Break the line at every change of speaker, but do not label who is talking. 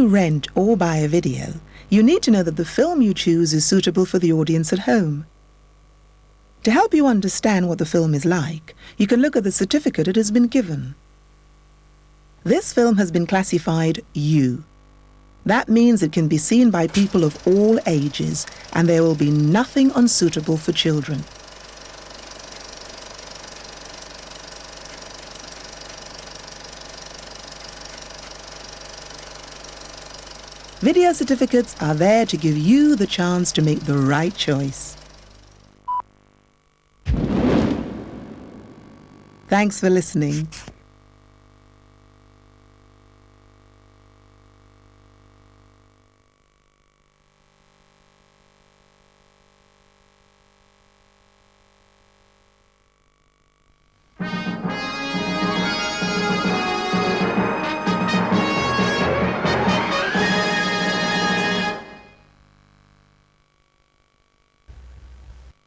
you rent or buy a video, you need to know that the film you choose is suitable for the audience at home. To help you understand what the film is like, you can look at the certificate it has been given. This film has been classified U. That means it can be seen by people of all ages, and there will be nothing unsuitable for children. Video certificates are there to give you the chance to make the right choice. Thanks for listening.